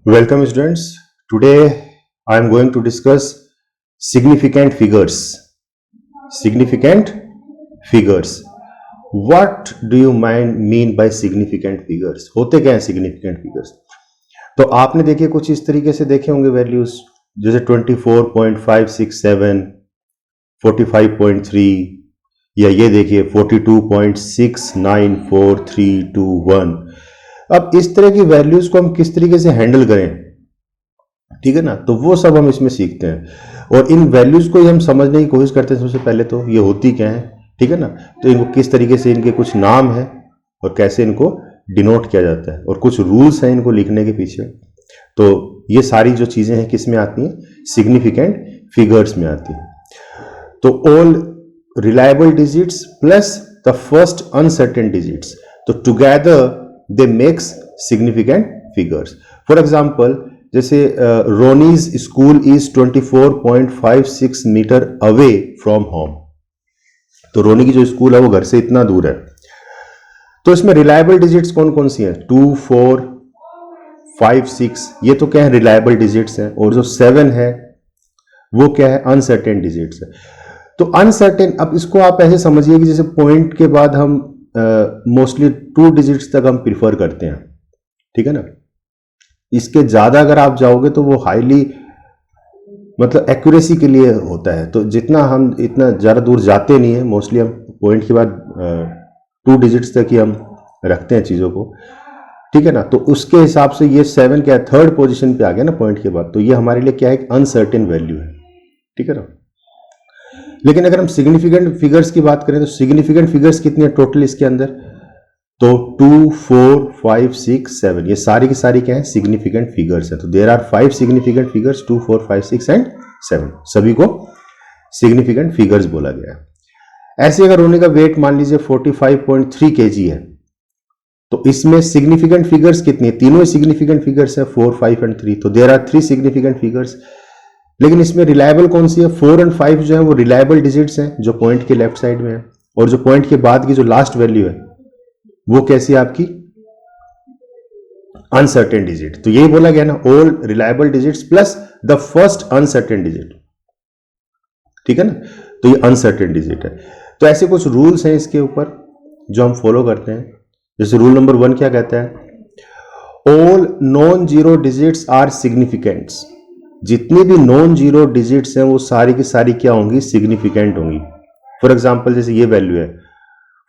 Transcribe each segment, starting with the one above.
Welcome students. Today I am going to discuss significant figures. Significant figures. What do you mean by significant figures? होते क्या हैं significant figures? तो आपने देखे कुछ इस तरीके से देखे होंगे वैल्यूज, जैसे 24.567, 45.3 या ये देखिए 42.694321। अब इस तरह की वैल्यूज को हम किस तरीके से हैंडल करें, ठीक है ना, तो वो सब हम इसमें सीखते हैं और इन वैल्यूज को ही हम समझने की कोशिश करते हैं। सबसे पहले तो ये होती क्या है, ठीक है ना, तो इनको किस तरीके से, इनके कुछ नाम है और कैसे इनको डिनोट किया जाता है और कुछ रूल्स हैं इनको लिखने के पीछे। तो ये सारी जो चीजें हैं किस में आती हैं, सिग्निफिकेंट फिगर्स में आती हैं। तो all reliable digits plus the first uncertain digits, तो together they make significant figures. For example, जैसे Ronnie's school is 24.56 metre away from home, तो रोनी की जो स्कूल है वो घर से इतना दूर है। तो इसमें रिलायबल डिजिट्स कौन कौन सी हैं, 2, 4, 5, 6, ये तो क्या है, रिलायबल डिजिट्स हैं। और जो 7 है वो क्या है, अनसर्टेन डिजिट्स है। तो अनसर्टेन, अब इसको आप ऐसे समझिए कि जैसे पॉइंट के बाद हम मोस्टली 2 डिजिट्स तक हम प्रिफर करते हैं, ठीक है ना। इसके ज्यादा अगर आप जाओगे तो वो हाईली मतलब एक्यूरेसी के लिए होता है। तो जितना हम इतना ज्यादा दूर जाते नहीं है, मोस्टली हम पॉइंट के बाद 2 डिजिट्स तक ही हम रखते हैं चीजों को, ठीक है ना। तो उसके हिसाब से ये 7 क्या है, 3rd पोजीशन पे आ गया ना पॉइंट के बाद, तो ये हमारे लिए क्या है, एक अनसर्टेन वैल्यू है, ठीक है ना। लेकिन अगर हम सिग्निफिकेंट फिगर्स की बात करें तो सिग्निफिकेंट फिगर्स कितनी है टोटल इसके अंदर, तो 2, 4, 5, 6, 7, ये सारी की सारी क्या है, सिग्निफिकेंट फिगर्स है। तो there are 5 significant figures, 2, 4, 5, 6 and 7, सभी को सिग्निफिकेंट फिगर्स बोला गया है। ऐसे अगर रोनी का वेट मान लीजिए 45.3 kg है, तो इसमें सिग्निफिकेंट फिगर्स कितनी है, तीनों सिग्निफिकेंट फिगर्स है, 4, 5 एंड 3, तो देयर आर 3 सिग्निफिकेंट फिगर्स। लेकिन इसमें रिलायबल कौन सी है, 4 एंड 5 जो है वो रिलायबल डिजिट्स हैं जो पॉइंट के लेफ्ट साइड में है, और जो पॉइंट के बाद की जो लास्ट वैल्यू है वो कैसी है आपकी, अनसर्टेन डिजिट। तो यही बोला गया ना, all reliable digits plus the first uncertain digit, ठीक है ना, तो ये अनसर्टेन डिजिट है। तो ऐसे कुछ रूल्स हैं इसके ऊपर जो हम फॉलो करते हैं। जैसे रूल नंबर 1 क्या कहता है, all non zero digits are significants, जितनी भी नॉन जीरो डिजिट्स हैं वो सारी की सारी क्या होंगी, सिग्निफिकेंट होंगी। फॉर एग्जांपल जैसे ये वैल्यू है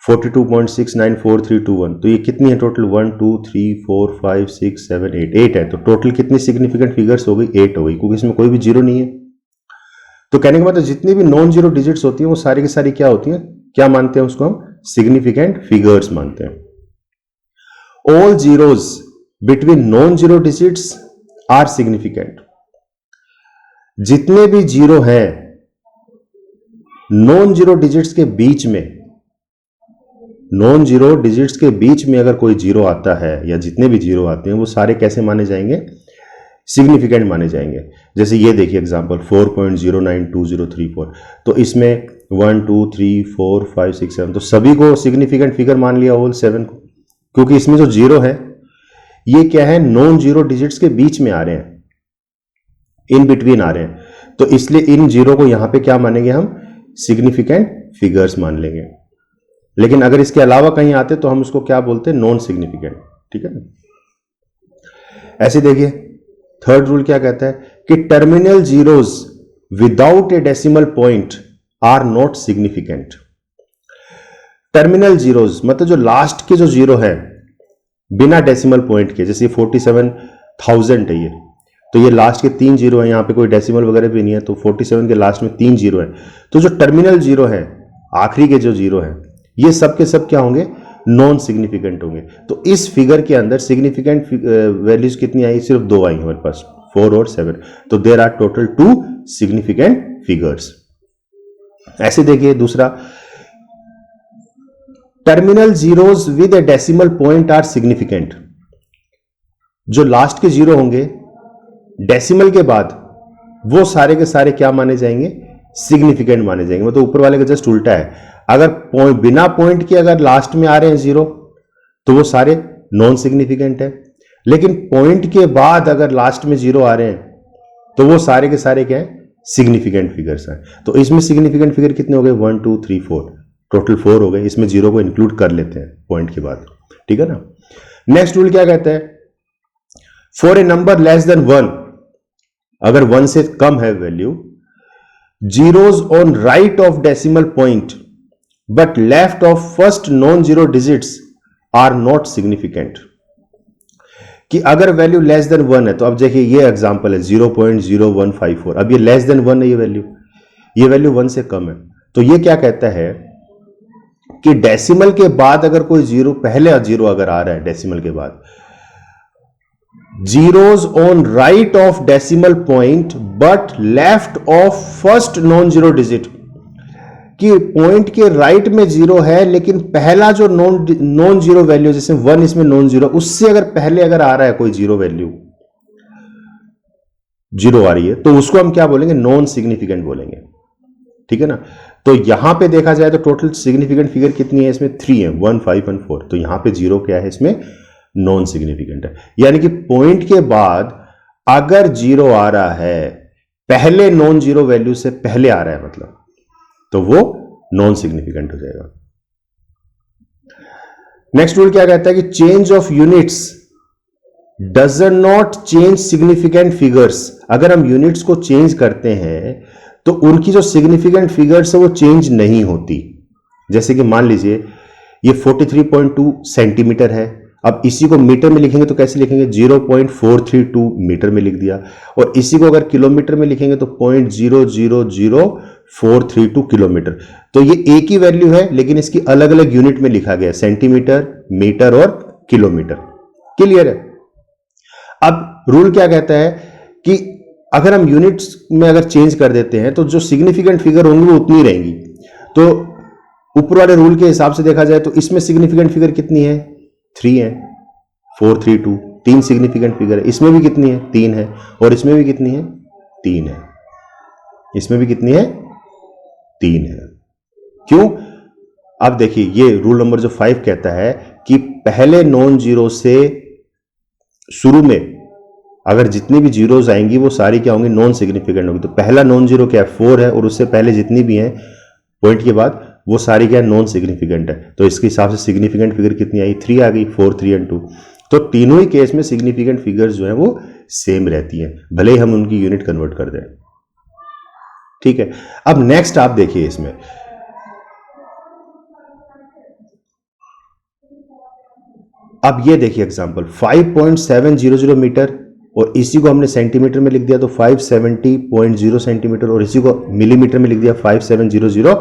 42.694321, तो ये कितनी है टोटल, 1, 2, 3, 4, 5, 6, 7, 8 है। तो टोटल कितनी सिग्निफिकेंट फिगर्स हो गई, 8 हो गई, क्योंकि इसमें कोई भी जीरो नहीं है। तो कहने के मतलब जितनी भी नॉन जीरो डिजिट्स होती हैं वो सारी की सारी क्या होती हैं, क्या मानते हैं उसको हम, सिग्निफिकेंट फिगर्स मानते हैं। All zeros between non zero digits are significant, जितने भी जीरो हैं नॉन जीरो डिजिट्स के बीच में, नॉन जीरो डिजिट्स के बीच में अगर कोई जीरो आता है या जितने भी जीरो आते हैं वो सारे कैसे माने जाएंगे, सिग्निफिकेंट माने जाएंगे। जैसे ये देखिए एग्जांपल 4.092034, तो इसमें 1, 2, 3, 4, 5, 6, 7, तो सभी को सिग्निफिकेंट फिगर मान लिया, ऑल 7 को, क्योंकि इसमें जो जीरो है ये क्या है, नॉन जीरो डिजिट्स के बीच में आ रहे हैं, इन बिटवीन आ रहे हैं, तो इसलिए इन जीरो को यहां पे क्या मानेंगे हम, सिग्निफिकेंट फिगर्स मान लेंगे। लेकिन अगर इसके अलावा कहीं आते तो हम उसको क्या बोलते हैं, नॉन सिग्निफिकेंट, ठीक है ना। ऐसे देखिए 3rd रूल क्या कहता है कि terminal zeros without a decimal point are not significant. Terminal zeros मतलब जो लास्ट के जो जीरो है बिना डेसिमल पॉइंट के, जैसे 47,000 है ये, तो ये लास्ट के 3 जीरो है, यहां पे कोई डेसिमल वगैरह भी नहीं है, तो 47 के लास्ट में 3 जीरो है। तो जो टर्मिनल जीरो है, आखिरी के जो जीरो है, ये सब के सब क्या होंगे, नॉन सिग्निफिकेंट होंगे। तो इस फिगर के अंदर सिग्निफिकेंट वैल्यूज कितनी आई, सिर्फ 2 आई हमारे पास, 4 और 7, तो there are total 2 significant figures. ऐसे देखिए दूसरा, terminal zeros with a decimal point are significant, जो लास्ट के जीरो होंगे डेसिमल के बाद वो सारे के सारे क्या माने जाएंगे, सिग्निफिकेंट माने जाएंगे। मतलब ऊपर वाले का जस्ट उल्टा है, अगर बिना पॉइंट के अगर लास्ट में आ रहे हैं जीरो तो वो सारे नॉन सिग्निफिकेंट है, लेकिन पॉइंट के बाद अगर लास्ट में जीरो आ रहे हैं तो वो सारे के सारे क्या है, सिग्निफिकेंट फिगर्स हैं। तो इसमें सिग्निफिकेंट फिगर कितने हो गए, 1 2 3 4, टोटल 4 हो गए। इसमें जीरो को इंक्लूड कर लेते हैं पॉइंट के बाद, ठीक है ना। नेक्स्ट रूल क्या कहता है, for a number less than 1, अगर 1 से कम है value, zeros on right of decimal point but left of first non zero digits are not significant. कि अगर वैल्यू लेस देन 1 है, तो अब देखिए ये एग्जांपल है 0.0154, अब ये लेस देन 1 है, ये वैल्यू 1 से कम है। तो ये क्या कहता है कि डेसिमल के बाद अगर कोई जीरो, पहले जीरो अगर आ रहा है डेसिमल के बाद, zeros on right of decimal point but left of first non zero digit, कि पॉइंट के राइट में जीरो है लेकिन पहला जो नॉन जीरो वैल्यू, जैसे 1 इसमें नॉन जीरो, उससे अगर पहले अगर आ रहा है कोई जीरो वैल्यू, जीरो आ रही है, तो उसको हम क्या बोलेंगे, नॉन सिग्निफिकेंट बोलेंगे, ठीक है ना। तो यहां पे देखा जाए तो टोटल सिग्निफिकेंट फिगर कितनी है, इसमें 3 है, 1 5 और 4। तो यहां पे जीरो क्या है, इसमें नॉन सिग्निफिकेंट है। यानी कि पॉइंट के बाद अगर जीरो आ रहा है पहले नॉन जीरो वैल्यू से पहले आ रहा है, मतलब तो वो नॉन सिग्निफिकेंट हो जाएगा। नेक्स्ट रूल क्या कहता है कि change of units does not change significant figures. अगर हम यूनिट्स को चेंज करते हैं तो उनकी जो सिग्निफिकेंट फिगर्स है वो चेंज नहीं होती। जैसे कि मान लीजिए ये 43.2 सेंटीमीटर है, अब इसी को मीटर में लिखेंगे तो कैसे लिखेंगे, 0.432 मीटर में लिख दिया, और इसी को अगर किलोमीटर में लिखेंगे तो 0.000432 किलोमीटर। तो ये एक ही वैल्यू है लेकिन इसकी अलग अलग यूनिट में लिखा गया, सेंटीमीटर, मीटर और किलोमीटर। क्लियर है। अब रूल क्या कहता है कि अगर हम यूनिट्स में अगर चेंज कर देते हैं तो जो सिग्निफिकेंट फिगर होंगी वो उतनी रहेंगी। तो ऊपर वाले रूल के हिसाब से देखा जाए तो इसमें सिग्निफिकेंट फिगर कितनी है, 3 है, 432, 3 सिग्निफिकेंट फिगर है। इसमें भी कितनी है, 3 है, और इसमें भी कितनी है, 3 है, इसमें भी कितनी है, 3 है। क्यों, अब देखिए ये रूल नंबर जो 5 कहता है कि पहले नॉन जीरो से शुरू में अगर जितनी भी जीरोज आएंगी वो सारी क्या होंगी, नॉन सिग्निफिकेंट होंगी। तो पहला नॉन जीरो क्या है, 4 है, और उससे पहले जितनी भी हैं पॉइंट के बाद वो सारी क्या है, नॉन सिग्निफिकेंट है। तो इसके हिसाब से सिग्निफिकेंट फिगर कितनी आई, 3 आ गई, 4 3 और 2। तो तीनों ही केस में सिग्निफिकेंट फिगर्स जो है वो सेम रहती हैं, भले ही हम उनकी यूनिट कन्वर्ट कर दें, ठीक है। अब नेक्स्ट आप देखिए इसमें अब ये देखिए एग्जांपल 5.700 मीटर, और इसी को हमने सेंटीमीटर में लिख दिया तो 570.0 सेंटीमीटर, और इसी को मिलीमीटर में लिख दिया 5700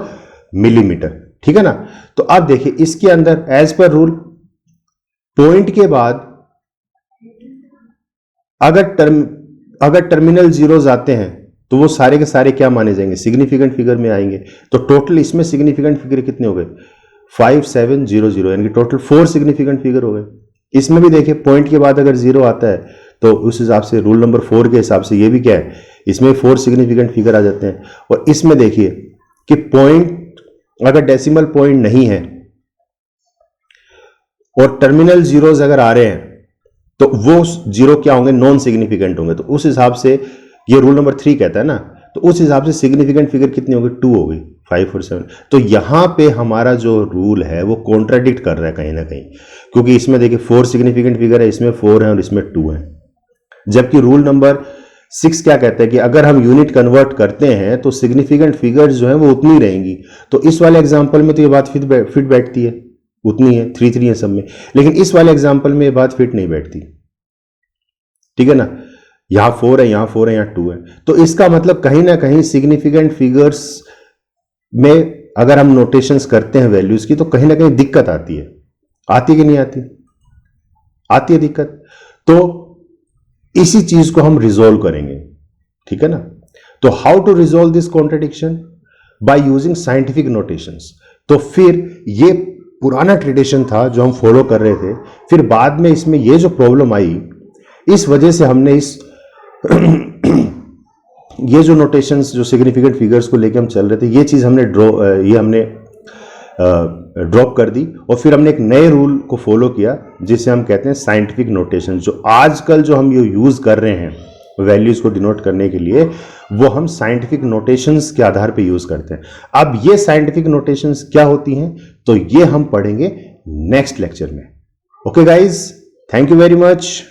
मिलीमीटर, ठीक है ना। तो अब देखिए इसके अंदर एज पर रूल पॉइंट के बाद अगर टर्मिनल जीरोज आते हैं तो वो सारे के सारे क्या माने जाएंगे, सिग्निफिकेंट फिगर में आएंगे। तो टोटल इसमें सिग्निफिकेंट फिगर कितने हो गए, 5700, यानी कि टोटल 4 सिग्निफिकेंट फिगर हो गए। इसमें भी देखिए पॉइंट के बाद अगर जीरो आता है तो उस हिसाब से रूल नंबर 4 के हिसाब से ये भी क्या है, इसमें 4 सिग्निफिकेंट फिगर आ जाते हैं। और इसमें देखिए कि पॉइंट अगर डेसिमल पॉइंट नहीं है और टर्मिनल जीरोज अगर आ रहे हैं तो वो जीरो क्या होंगे, नॉन सिग्निफिकेंट होंगे। तो उस हिसाब से ये रूल नंबर 3 कहता है ना, तो उस हिसाब से सिग्निफिकेंट फिगर कितनी होगी, 2 हो गई, 5 और 7। तो यहां पे हमारा जो रूल है वो कॉन्ट्राडिक्ट कर रहा है कहीं ना कहीं, क्योंकि इसमें देखिए 4 सिग्निफिकेंट फिगर है, इसमें 4 है और इसमें 2 है। जबकि रूल नंबर 6 क्या कहता है कि अगर हम यूनिट कन्वर्ट करते हैं तो सिग्निफिकेंट फिगर्स जो है वो उतनी रहेंगी। तो इस वाले एग्जांपल में तो ये बात फिट बैठती है, उतनी है, 3 3 है सब में, लेकिन इस वाले एग्जांपल में ये बात फिट नहीं बैठती, ठीक है ना। यहां 4 है, यहां 4 है, यहां 2 है। तो इसका मतलब कहीं ना कहीं सिग्निफिकेंट फिगर्स में अगर हम नोटेशंस करते हैं वैल्यूज की तो कहीं ना कहीं दिक्कत आती है। आती कि नहीं आती, आती है दिक्कत। तो इसी चीज को हम रिजोल्व करेंगे, ठीक है ना। तो how to resolve this contradiction, by using scientific notations. तो फिर ये पुराना ट्रेडिशन था जो हम फॉलो कर रहे थे, फिर बाद में इसमें ये जो प्रॉब्लम आई, इस वजह से हमने इस ये जो नोटेशंस जो सिग्निफिकेंट फिगर्स को लेके हम चल रहे थे, ये चीज हमने ड्रॉप कर दी और फिर हमने एक नए रूल को फॉलो किया जिसे हम कहते हैं साइंटिफिक नोटेशन। जो आजकल जो हम ये यूज़ कर रहे हैं वैल्यूज़ को डिनोट करने के लिए, वो हम साइंटिफिक नोटेशंस के आधार पे यूज़ करते हैं। अब ये साइंटिफिक नोटेशंस क्या होती हैं, तो ये हम पढ़ेंगे नेक्स्ट लेक्चर में। Okay guys, thank you very much.